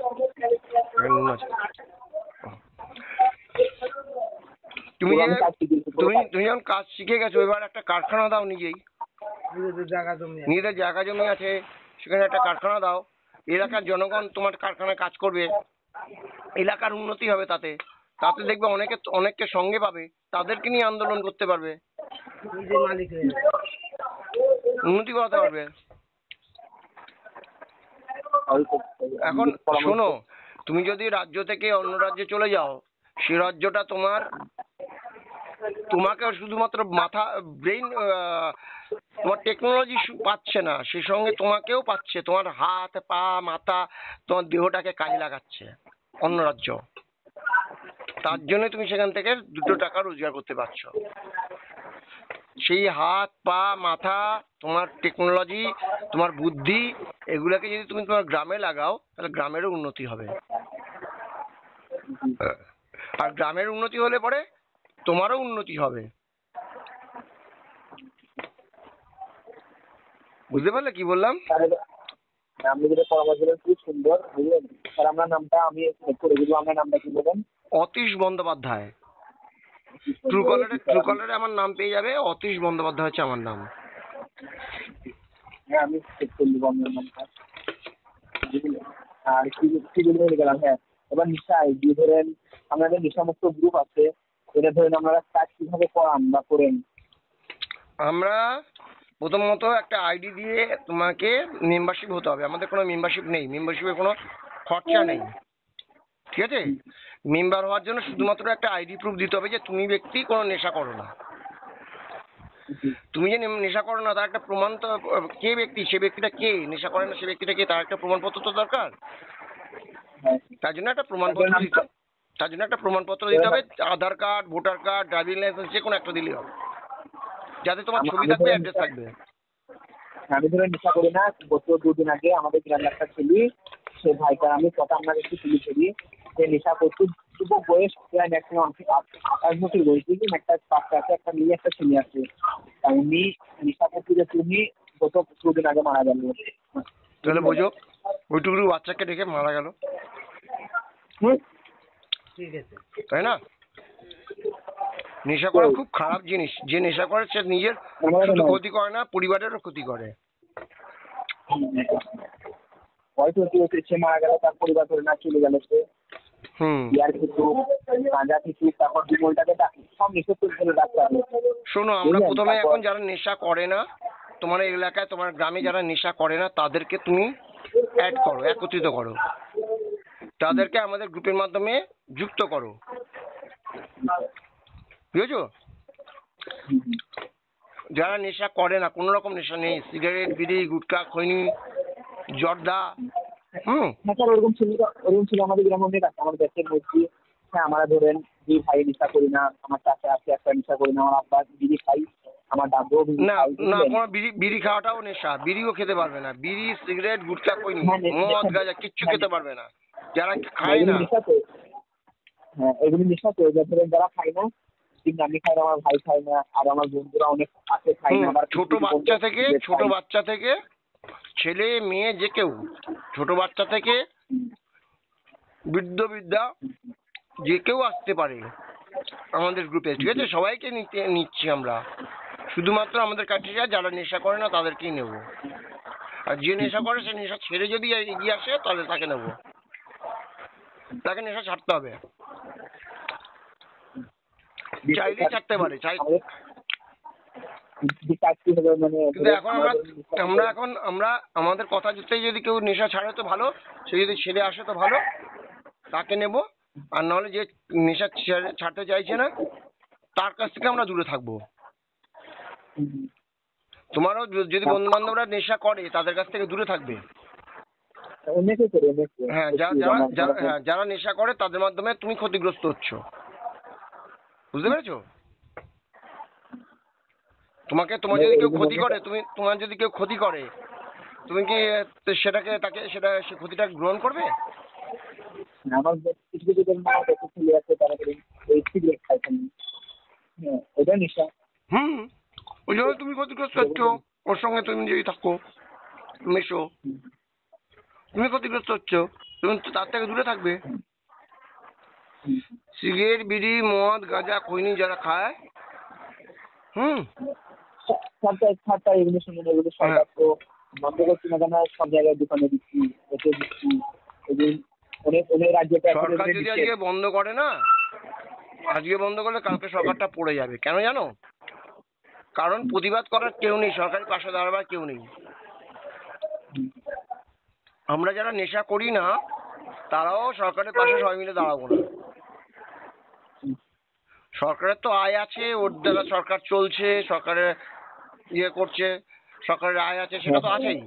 তুমি যখন কাজ শিখে গেছো, এবার একটা কারখানা দাও নিজেই, নিজেদের জায়গা জমি আছে, সেখানে একটা কারখানা দাও, এলাকার জনগণ তোমার কারখানায় কাজ করবে, এলাকার উন্নতি হবে, তাতে দেখবে অনেককে সঙ্গে পাবে, তাদেরকে নিয়ে আন্দোলন করতে পারবে, উন্নতি করাতে পারবে। এখন শোনো, তুমি যদি রাজ্য থেকে অন্য রাজ্যে চলে যাও, সে রাজ্যটা তোমার তোমাকে শুধুমাত্র মাথা ব্রেইন তোমার টেকনোলজি পাচ্ছে না, সে সঙ্গে তোমাকেও পাচ্ছে, তোমার হাত পা মাথা তোমার দেহটাকে কাজে লাগাচ্ছে অন্য রাজ্য। তার জন্য তুমি সেখান থেকে 2 টাকা রোজগার করতে পারছো। সেই হাত পা মাথা তোমার টেকনোলজি তোমার বুদ্ধি এগুলাকে যদি তুমি তোমার গ্রামে লাগাও তাহলে গ্রামেরও উন্নতি হবে। আর গ্রামের উন্নতি হলে পরে তোমারও উন্নতি হবে। বুঝতে পারলে কি বললাম? তাহলে আপনি যেটা পরামর্শ দিলেন খুব সুন্দর, বুঝলেন স্যার। আপনার নামটা আমি সেভ করে দিব। আপনার নামটা কি বলেন? অতীশ বন্দ্যোপাধ্যায়। কি সুন্দর। ট্রুকলারে আমার নাম পেয়ে যাবে, অতীশ বন্দ্যোপাধ্যায় হচ্ছে আমার নাম। হ্যাঁ, আমি সেভ করে দিব আপনার নামটা, বুঝলেন। আর কি কি বলে গেলাম, হ্যাঁ এবার নিশা যে ধরেন আপনাদের নেশামুক্ত গ্রুপ আছে, এটা ধরেন আপনারা কাজ কিভাবে করান বা করেন? আমরা প্রথমত একটা আইডি দিয়ে তোমাকে মেম্বারশিপ হতে হবে। আমাদের কোনো মেম্বারশিপ নেই, মেম্বারশিপের কোনো খরচা নেই, ঠিক আছে? মেম্বার হওয়ার জন্য শুধুমাত্র একটা আইডি প্রুফ দিতে হবে যে তুমি ব্যক্তি কোনো নেশা করো না। তুমি যে নেশা করো না তার একটা প্রমাণ তো, কে ব্যক্তি সে ব্যক্তিটা কে, নেশা করে না সে ব্যক্তিটা কে, তার একটা প্রমাণপত্র তো দরকার। হ্যাঁ, তার জন্য একটা প্রমাণপত্র দিতে তার জন্য একটা প্রমাণপত্র দিতে হবে, Aadhaar card voter card driving licence যে কোনো একটা দিলেই হবে, যাতে তোমার ছবি থাকবে অ্যাড্রেস থাকবে। আমি ধরেন নেশা করি না। গত 2 দিন আগে আমাদের গ্রামের একটা ছেলে, সে ভাইটার আমি কথা আপনাকে একটু তুলে ধরি। যে নেশা করতে শুভ বয়স প্রায় ম্যাক্সিমাম 28 বছর বয়স, কিন্তু একটা বাচ্চা আছে, একটা মেয়ে একটা ছেলে আছে। উনি নেশা করতে যে তুমি গত 2 দিন আগে মারা গেল। তাহলে বোঝো ওইটুকু বাচ্চাকে দেখে মারা গেল, হুম, তাই না? নেশা করা খুব খারাপ জিনিস। যে নেশা করে সে নিজের শুধু ক্ষতি করে না, পরিবারেরও ক্ষতি করে। হয়তো কি হচ্ছে, সে মারা গেল, তার পরিবার ধরে না চলে গেল, সে বিয়ার কিছু গাঁজা কিছু, তারপর জীবনটাকে সব নিষেধ করে ফেলে ডাক্তার। শোনো, আমরা প্রথমে এখন যারা নেশা করে না, তোমার এই এলাকায় তোমার গ্রামে যারা নেশা করে না তাদেরকে তুমি অ্যাড করো, একত্রিত করো, তাদেরকে আমাদের গ্রুপের মাধ্যমে যুক্ত করো, বুঝেছো? যারা নেশা করে না, কোনো রকম নেশা নেই, সিগারেট বিড়ি গুটখা খৈনি জর্দা, হ্যাঁ স্যার, ওরকম ছিল আমাদের গ্রামে অনেক আছে। আমার দেশের মধ্যে হ্যাঁ, আমরা ধরেন 2 ভাই নেশা করি না, আমার চাচা আছে একটা নেশা করি না, আমার আব্বা বিড়ি খাই, আমার দাদুও বিড়ি না খাই, না, বুঝলেন। কোনো বিড়ি বিড়ি খাওয়াটাও নেশা, বিড়িও খেতে পারবে না, বিড়ি সিগারেট গুটখা খৈনি হ্যাঁ, মদ গাঁজা কিচ্ছু খেতে পারবে না যারা খায় এগুলি না। নেশা তো। হ্যাঁ, এগুলি নেশা তো। ধরেন যারা খায় না, কিন্তু আমি খাই না, আমার ভাই খায় না, আর আমার বন্ধুরা অনেক আছে খাই না। আমার ছোট বাচ্চা থেকে ছেলে মেয়ে যে কেউ, ছোট বাচ্চা থেকে বৃদ্ধ বৃদ্ধা যে কেউ আসতে পারে আমাদের গ্রুপে, ঠিক আছে? সবাইকে নিচ্ছি আমরা, শুধুমাত্র আমাদের ক্রাইটেরিয়া যারা নেশা করে না তাদেরকেই নেব। আর যে নেশা করে সে নেশা ছেড়ে যদি এগিয়ে আসে তাহলে তাকে নেব, তাকে নেশা ছাড়তে হবে, চাইলেই ছাড়তে পারে কিন্তু এখন আমরা আমাদের কথা যদি কেউ নেশা ছাড়ে তো ভালো, সে যদি ছেড়ে আসে তো ভালো, তাকে নেব। আর নাহলে যে নেশা ছাড়তে চাইছে না তার কাছ থেকে আমরা দূরে থাকবো। তোমারও যদি বন্ধু বান্ধবরা নেশা করে তাদের কাছ থেকে দূরে থাকবে। হ্যাঁ, যারা নেশা করে তাদের মাধ্যমে তুমি ক্ষতিগ্রস্ত হচ্ছ, বুঝতে পেরেছো? তোমার যদি কেউ ক্ষতি করে, তোমার যদি কেউ ক্ষতি করে, তুমি কি সে ক্ষতিটা গ্রহণ করবে? আমার কিছু কিছু ছেলে আছে, তারা এই সিগারেট খাইছেন, হ্যাঁ ওটা নেশা। ওই জন্য তুমি ক্ষতিগ্রস্ত হচ্ছ। ওর সঙ্গে তুমি যদি থাকো মেশো, তুমি ক্ষতিগ্রস্ত হচ্ছ, তুমি তার থেকে দূরে থাকবে। সিগারেট বিড়ি মদ গাঁজা খৈনি যারা খায়, এগুলো শুনে এগুলো সরকার তো বন্ধ করছি না কেন, সব জায়গায় দোকানে দিচ্ছি, এতে দিচ্ছি। অনেক রাজ্যে সরকার যদি আজকে বন্ধ করে না, আজকে বন্ধ করলে কালকে সরকারটা পড়ে যাবে। কেন জানো? কারণ প্রতিবাদ করার কেউ নেই, সরকারের পাশে দাঁড়াবার কেউ নেই। আমরা যারা নেশা করি না তারাও সরকারের পাশে সবাই মিলে দাঁড়াবো না। সরকারের তো আয় আছে, ওর দ্বারা সরকার চলছে, সরকারের ইয়ে করছে, সরকারের আয় আছে, সেটা তো আছেই।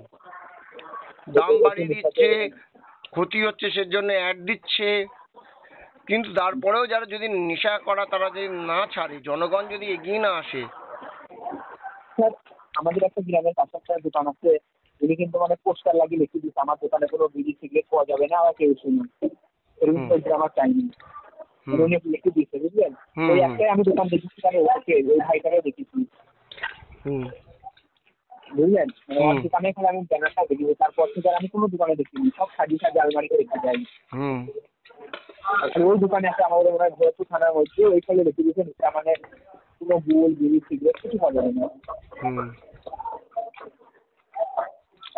দাম বাড়িয়ে দিচ্ছে, ক্ষতি হচ্ছে সেজন্য অ্যাড দিচ্ছে, কিন্তু তারপরেও যারা যদি নেশা করা তারা যদি না ছাড়ে, জনগণ যদি এগিয়ে না আসে। স্যার, আমাদের একটা গ্রামের পাশে একটা দোকান আছে, উনি কিন্তু মানে পোস্টার লাগিয়ে লিখে দিচ্ছে আমার দোকানে কোনো বিড়ি সিগারেট পাওয়া যাবে না, আবার কেউ শুনুন, এরকম হুম পোস্টার আমার চাইনি। হুম উনি লিখে দিচ্ছে, বুঝলেন? হুম ওই হুম একটাই আমি দোকান দেখেছি, তাহলে ওকে ওই ভাইটাকে দেখেছি, হুম বুঝলেন? মানে ওর হুম দোকানে খালি আমি ব্যানারটা দেখেছি, তারপর থেকে আর আমি কোনো দোকানে দেখিনি, সব সাজিয়ে সাজিয়ে আলমারিতে রেখে যাই। হুম আর ওই দোকানে একটা আমাদের মনে হয় ভরপুর থানার মধ্যে ওইখানে রেখে দিয়েছেন, এটা মানে কোনো গুল বিড়ি সিগারেট কিছু পাওয়া যাবে না। হুম।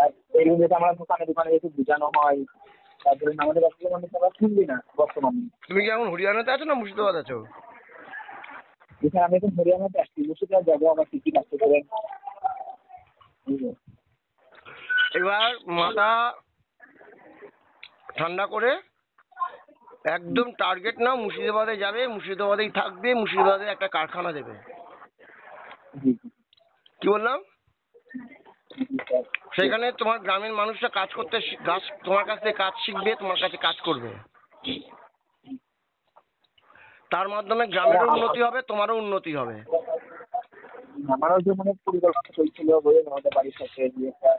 আর এরকম যেটা আমরা দোকানে দোকানে যেহেতু বোঝানো হয়, তারপরে আমাদের কাছে মানে তারা শুনবি না বর্তমানে। তুমি কি এখন হরিয়ানাতে আছো না মুর্শিদাবাদ আছো? যেখানে আমি এখন হরিয়ানাতে আসছি, মুর্শিদাবাদ যাবো, আমার টিকিট আসতে পারেন। এবার মাথা ঠান্ডা করে একদম টার্গেট নাও, মুর্শিদাবাদে যাবে, মুর্শিদাবাদেই থাকবে, মুর্শিদাবাদে একটা কারখানা দেবে। জি কি বললাম? জি স্যার। সেখানে তোমার গ্রামের মানুষরা কাজ করতে তোমার কাছ থেকে কাজ শিখবে, তোমার কাছে কাজ করবে। তার মাধ্যমে গ্রামেরও উন্নতি হবে, তোমারও উন্নতি হবে। আমারও যে মানে পরিকল্পনা চলছিল বলে আমাদের বাড়ির সাথে যে একটা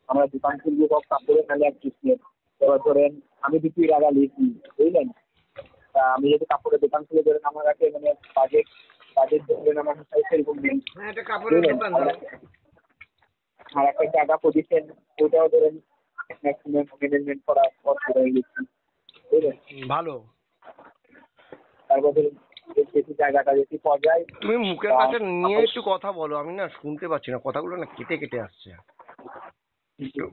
আমরা দোকান খুলবো বা কাপড়ের মেলে এক বিজনেস। এবার ধরেন আমি বিক্রি টাকা লিখি, বুঝলেন? তা আমি যদি কাপড়ের দোকান খুলে ধরেন আমার কাছে মানে বাজেট বাজেট ধরেন আমার হিসাবে সেরকম নেই, হ্যাঁ, এটা কাপড়ের বুঝলেন? দোকান। আর একটা জায়গা পজিশন ওটাও ধরেন ম্যাক্সিমাম ম্যানেজমেন্ট করা কষ্ট হয়ে গেছি, বুঝলেন? ভালো। তারপর ধরুন বেশি জায়গাটা যদি পাওয়া যায়। তুমি মুখের কাছে নিয়ে একটু কথা বলো, আমি না শুনতে পাচ্ছি না, কথাগুলো না কেটে কেটে আসছে। একটু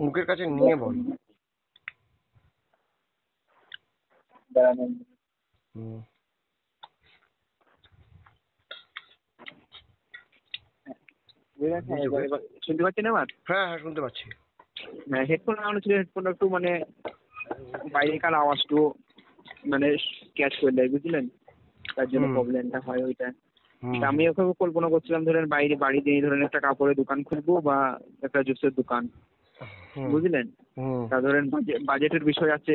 মুখের কাছে নিয়ে বলো। দাঁড়ান, হুম। বুঝলেন? হ্যাঁ, এবার শুনতে পাচ্ছেন আমার? হ্যাঁ হ্যাঁ, শুনতে পাচ্ছি। হ্যাঁ, হেডফোন লাগানো ছিল, হেডফোনটা একটু মানে বাইরেকার আওয়াজটু মানে ক্যাচ করে দেয়, বুঝলেন? তার জন্য হুম প্রবলেমটা হয় ওইটা। হুম তা আমি ওখানে কল্পনা করছিলাম ধরেন বাইরে বাড়ি দিয়ে ধরেন একটা কাপড়ের দোকান খুলবো বা একটা জুসের দোকান, হুম বুঝলেন? হুম তা ধরেন বাজেটের বিষয় আছে,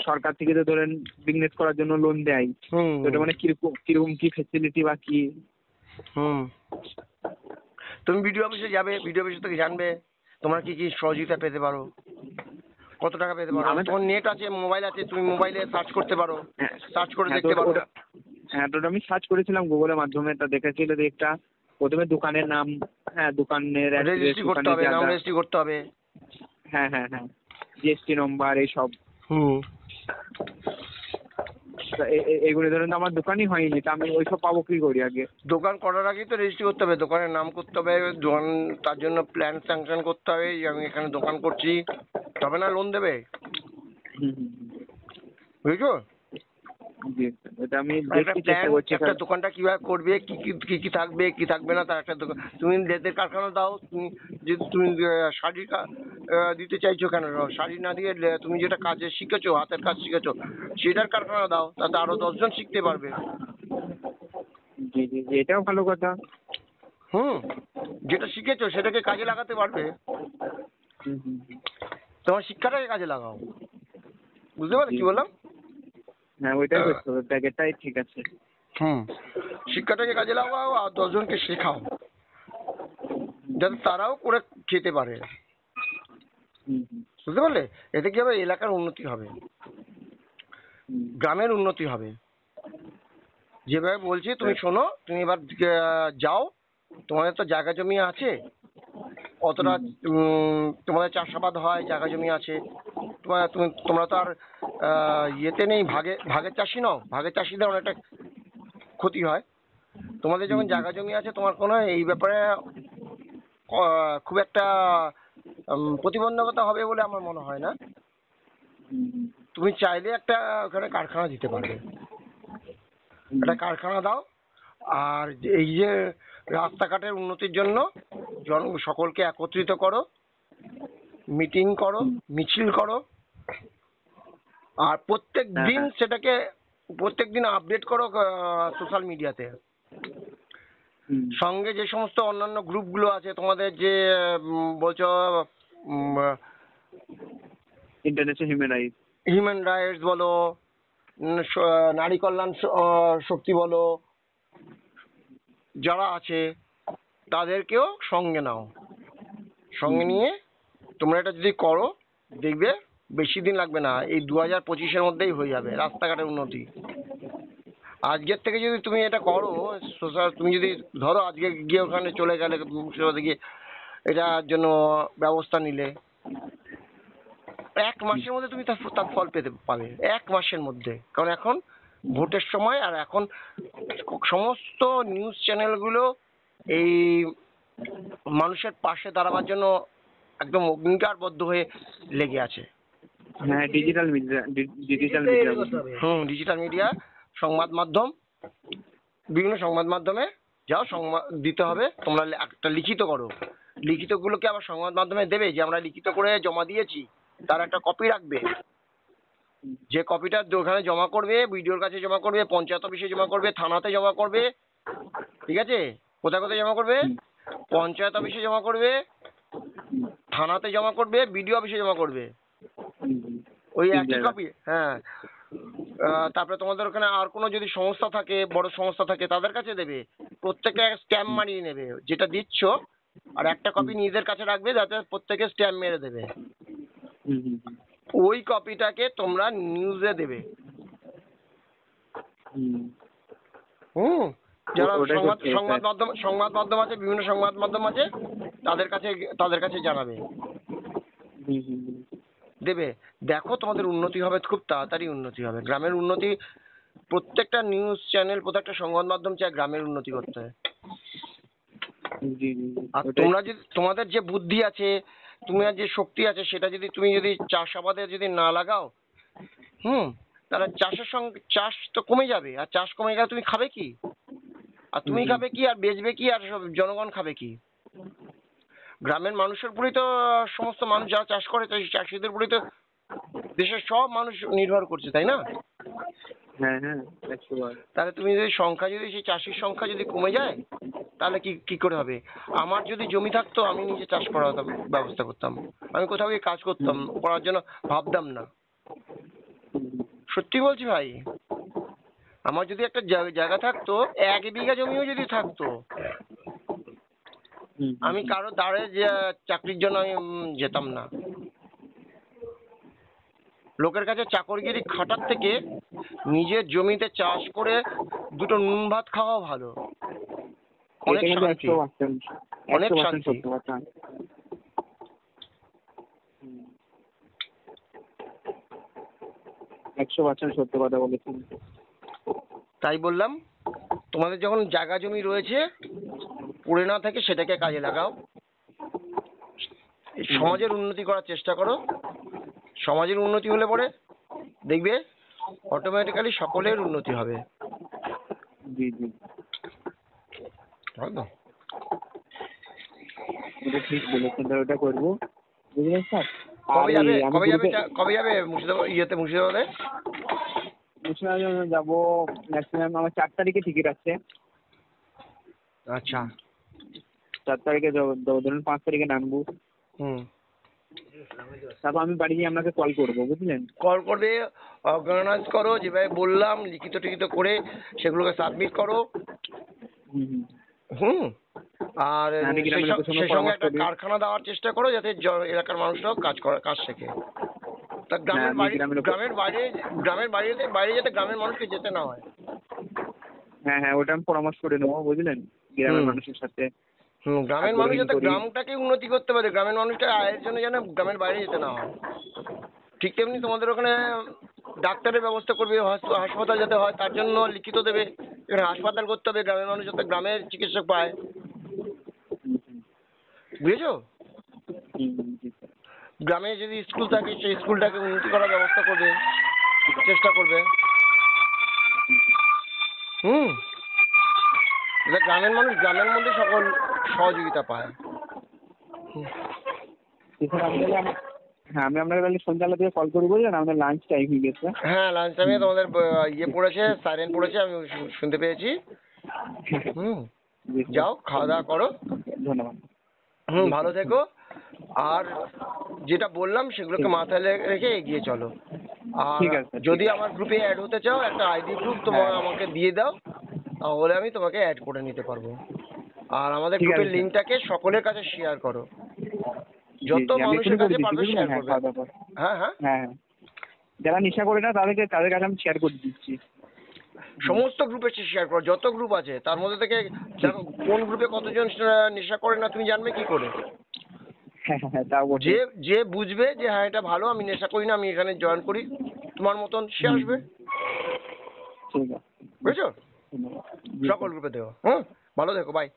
সরকার থেকে তো ধরেন বিজনেস করার জন্য লোন দেয়, হুম তো এটা মানে কিরকম কিরকম কি ফেসিলিটি বা কি? হুম। তুমি বিডিও অফিসে যাবে, বিডিও অফিস থেকে জানবে তোমরা কি কি সহযোগিতা পেতে পারো, কত টাকা পেতে পারো। আমি তোমার নেট আছে, মোবাইল আছে, তুমি মোবাইলে সার্চ করতে পারো, হ্যাঁ সার্চ করে হ্যাঁ, তো দেখতে পারো। হ্যাঁ, তো ওটা আমি সার্চ করেছিলাম গুগলের মাধ্যমে, তা দেখাচ্ছিল যে একটা প্রথমে দোকানের নাম, হ্যাঁ দোকানের অ্যাড্রেস, রেজিস্ট্রি করতে দোকানের হবে, যা নাম যা, রেজিস্ট্রি করতে হবে। হ্যাঁ হ্যাঁ হ্যাঁ, জিএসটি নম্বর এইসব। হুম। তা এগুলো ধরেন আমার দোকানই হয়নি, তা আমি ওইসব পাবো কি করি আগে? দোকান করার আগেই তো রেজিস্ট্রি করতে হবে, দোকানের নাম করতে হবে, দোকান, তার জন্য প্ল্যান স্যাংশন করতে হবে যে আমি এখানে দোকান করছি, তবে না লোন দেবে। হুম হুম বুঝছো? হুম, জি ওটা আমি একটা দেখতে প্ল্যান, চেষ্টা করছি একটা দোকানটা কিভাবে করবে, কি কি কি কি থাকবে কি থাকবে না, তার একটা দোকান। তুমি লেদের কারখানা দাও, তুমি যদি তুমি শাড়ি দিতে চাইছো, কেন শাড়ি না দিয়ে তুমি যেটা কাজে শিখেছো, হাতের কাজ শিখেছো, সেটার কারখানা দাও, তাতে আরো 10 জন শিখতে পারবে। জি জি জি, এটাও ভালো কথা। হুম। যেটা শিখেছো সেটাকে কাজে লাগাতে পারবে। হুম হুম হুম, তোমার শিক্ষাটাকে কাজে লাগাও। বুঝতে পারলে জি কি জি, বললাম? হ্যাঁ ওইটাই করতে হবে, প্যাকেটটাই ঠিক আছে। হুম। শিক্ষাটাকে কাজে লাগাও আর 10 জনকে শেখাও, যাতে তারাও করে খেতে পারে। হুম হুম বুঝতে পারলে? এতে কি হবে, এলাকার উন্নতি হবে, হুম গ্রামের উন্নতি হবে। যেভাবে বলছি তুমি শোনো, তুমি এবার যাও, তোমাদের তো জায়গা জমি আছে, অতটা তোমাদের চাষাবাদ হয়, জায়গা জমি আছে, তোমরা তো আর ইয়েতে নেই, ভাগের চাষি নও, ভাগের চাষিদের অনেকটা ক্ষতি হয়। তোমাদের হুম যখন হুম জায়গা জমি আছে, তোমার কোনো এই ব্যাপারে খুব একটা প্রতিবন্ধকতা হবে বলে আমার মনে হয় না। হুম হুম তুমি চাইলে একটা ওখানে কারখানা দিতে পারবে, হুম, একটা কারখানা দাও। আর এই যে রাস্তাঘাটের উন্নতির জন্য সকলকে একত্রিত করো, মিটিং করো, হুম, মিছিল করো, আর প্রত্যেক হ্যাঁ দিন হ্যাঁ সেটাকে প্রত্যেকদিন আপডেট করো সোশ্যাল মিডিয়াতে। হুম। সঙ্গে যে সমস্ত অন্যান্য গ্রুপগুলো আছে তোমাদের যে বলছো international human rights. Human rights বলো, নারী কল্যাণ শক্তি বলো, যারা আছে তাদেরকেও সঙ্গে নাও। সঙ্গে নিয়ে তোমরা এটা যদি করো, দেখবে বেশি দিন লাগবে না, এই 2025-এর মধ্যেই হয়ে যাবে রাস্তাঘাটের উন্নতি। আজকের থেকে যদি তুমি এটা করো, তুমি যদি ধরো আজকে গিয়ে ওখানে চলে গেলে মুর্শিদাবাদে গিয়ে এটার জন্য ব্যবস্থা নিলে, 1 মাসের মধ্যে তুমি তার ফল পেতে পাবে, 1 মাসের মধ্যে। কারণ এখন ভোটের সময়, আর এখন সমস্ত নিউজ চ্যানেলগুলো এই মানুষের পাশে দাঁড়াবার জন্য একদম অঙ্গীকারবদ্ধ হয়ে লেগে আছে। হ্যাঁ, ডিজিটাল মিডিয়া। ডিজিটাল মিডিয়া, সংবাদ মাধ্যম, বিভিন্ন সংবাদ মাধ্যমে যাও, সংবাদ দিতে হবে। তোমরা একটা লিখিত করো, লিখিতগুলোকে আবার সংবাদ মাধ্যমে দেবে যে আমরা লিখিত করে জমা দিয়েছি, তার একটা কপি রাখবে। যে কপিটা ওখানে জমা করবে, বিডিওর কাছে জমা করবে, পঞ্চায়েত অফিসে জমা করবে, থানাতে জমা করবে, ঠিক আছে? কোথায় কোথায় জমা করবে? পঞ্চায়েত অফিসে জমা করবে, থানাতে জমা করবে, বিডিও অফিসে জমা করবে, ওই একই কপি। হ্যাঁ, তারপরে তোমাদের ওখানে আর কোনো যদি সংস্থা থাকে, বড় সংস্থা থাকে, তাদের কাছে দেবে। প্রত্যেকে স্ট্যাম্প মারিয়ে নেবে যেটা দিচ্ছ, আর একটা কপি নিজের কাছে রাখবে যাতে প্রত্যেকে স্ট্যাম্প মেরে দেবে। ওই কপিটাকে তোমরা নিউজে দেবে। যারা সংবাদ মাধ্যম আছে, বিভিন্ন সংবাদ মাধ্যম আছে, তাদের কাছে জানাবে, দেবে। দেখো তোমাদের উন্নতি হবে, খুব তাড়াতাড়ি উন্নতি হবে। গ্রামের উন্নতি, প্রত্যেকটা নিউজ চ্যানেল, প্রত্যেকটা সংবাদ মাধ্যম চায় গ্রামের উন্নতি করতে হয়। আর তোমরা যদি, তোমাদের যে বুদ্ধি আছে, তোমার যে শক্তি আছে, সেটা যদি তুমি চাষাবাদে যদি না লাগাও, তাহলে চাষ তো কমে যাবে। আর চাষ কমে গেলে তুমি খাবে কি? আর তুমি খাবে কি, আর বেচবে কি, আর সব জনগণ খাবে কি? গ্রামের মানুষের উপরেই তো সমস্ত মানুষ যারা চাষ করে, চাষিদের উপরেই তো দেশের সব মানুষ নির্ভর করছে, তাই না? হ্যাঁ হ্যাঁ, তাহলে তুমি যদি সেই চাষির সংখ্যা যদি কমে যায়, তাহলে কি করে হবে? আমার যদি জমি থাকতো, আমি নিজে চাষ করার ব্যবস্থা করতাম, আমি কোথাও গিয়ে কাজ করতাম, করার জন্য ভাবতাম না। সত্যি বলছি ভাই, আমার যদি একটা জায়গা থাকতো, 1 বিঘা জমিও যদি থাকতো, আমি কারো দ্বারে চাকরির জন্য আমি যেতাম না। লোকের কাছে চাকরগিরি খাটার থেকে নিজের জমিতে চাষ করে 2টো নুন ভাত খাওয়া ভালো। অনেক শান্তি, অনেক শান্তি। 100% সত্য কথা বলেছেন। তাই বললাম, তোমাদের যখন জায়গা জমি রয়েছে, পড়ে না থেকে সেটাকে কাজে লাগাও। সমাজের উন্নতি করার চেষ্টা করো। সমাজের উন্নতি হলে পরে দেখবে অটোমেটিক্যালি সকলের উন্নতি হবে। জি জি, ঠিক বলেছেন, ওটা করবো, বুঝলেন স্যার। কবে যাবে মুর্শিদাবাদে? যাবো ম্যাক্সিমাম আমার 4 তারিখে টিকিট আছে। আচ্ছা, 4 তারিখে যাবো, ধরুন 5 তারিখে নামবো। তারপর আমি বাড়ি গিয়ে আপনাকে কল করবো, বুঝলেন? কল করবে, অর্গানাইজ করো, যেভাবে বললাম লিখিত টিখিত করে সেগুলোকে সাবমিট করো। আর সেই সঙ্গে একটা কারখানা দেওয়ার চেষ্টা করো, যাতে এলাকার মানুষরাও কাজ শেখে। তা গ্রামের বাইরে যাতে গ্রামের মানুষকে যেতে না হয়। হ্যাঁ হ্যাঁ, ওটা আমি পরামর্শ করে নেবো, বুঝলেন, গ্রামের মানুষের সাথে। গ্রামের মানুষ যাতে গ্রামটাকে উন্নতি করতে পারে, গ্রামের মানুষটা আয়ের জন্য যেন গ্রামের বাইরে যেতে না হয়। ঠিক তেমনি তোমাদের ওখানে ডাক্তারের ব্যবস্থা করবে, হাসপাতাল যাতে হয় তার জন্য লিখিত দেবে। এখানে হাসপাতাল করতে হবে, গ্রামের মানুষ যাতে গ্রামের চিকিৎসক পায়। বুঝেছো? গ্রামে যদি স্কুল থাকে, সেই স্কুলটাকে উন্নতি করার ব্যবস্থা করবে, চেষ্টা করবে। গ্রামের মানুষ গ্রামের মধ্যে সকল সহযোগিতা পায়। হ্যাঁ আমি আপনাকে তাহলে সন্ধ্যাবেলা থেকে কল করবো, বুঝলেন, আমাদের লাঞ্চ টাইম হয়ে গেছে। হ্যাঁ, লাঞ্চ টাইমে তোমাদের ইয়ে পড়েছে, সাইরেন পড়েছে, আমি শুনতে পেয়েছি। হুম, জি, যাও খাওয়া দাওয়া করো। ধন্যবাদ। ভালো থেকো। আর যেটা বললাম সেগুলোকে ঠিক মাথায় রেখে এগিয়ে চলো। আর ঠিক আছে, ঠিক যদি আছে। আমার গ্রুপে অ্যাড হতে চাও, একটা আইডি গ্রুপ তোমার হ্যাঁ আমাকে দিয়ে দাও, তাহলে আমি তোমাকে অ্যাড করে নিতে পারবো। আর আমাদের ঠিক আছে গ্রুপের স্যার। লিঙ্কটাকে সকলের কাছে শেয়ার করো, জি যত জি আমি মানুষের এক্ষুনি করে কাছে দিচ্ছি, পারবে বুঝলেন, শেয়ার হ্যাঁ করবে। খাওয়া দাওয়ার পর। হ্যাঁ হ্যাঁ, হ্যাঁ হ্যাঁ, যারা নেশা করে না তাদের কাছে আমি শেয়ার করে দিচ্ছি। সমস্ত গ্রুপে শেয়ার করো, যত গ্রুপ আছে তার মধ্যে থেকে দেখো কোন গ্রুপে কতজন নেশা করে না তুমি জানবে কি করে? হ্যাঁ হ্যাঁ হ্যাঁ, তাও বটে। যে যে বুঝবে যে হ্যাঁ এটা ভালো, আমি নেশা করি না, আমি এখানে জয়েন করি, তোমার মতন সে হুম, আসবে। ঠিক আছে। বুঝেছো? ধন্যবাদ। জি, সকল গ্রুপে দেবো। হুম, ভালো থেকো, বাই।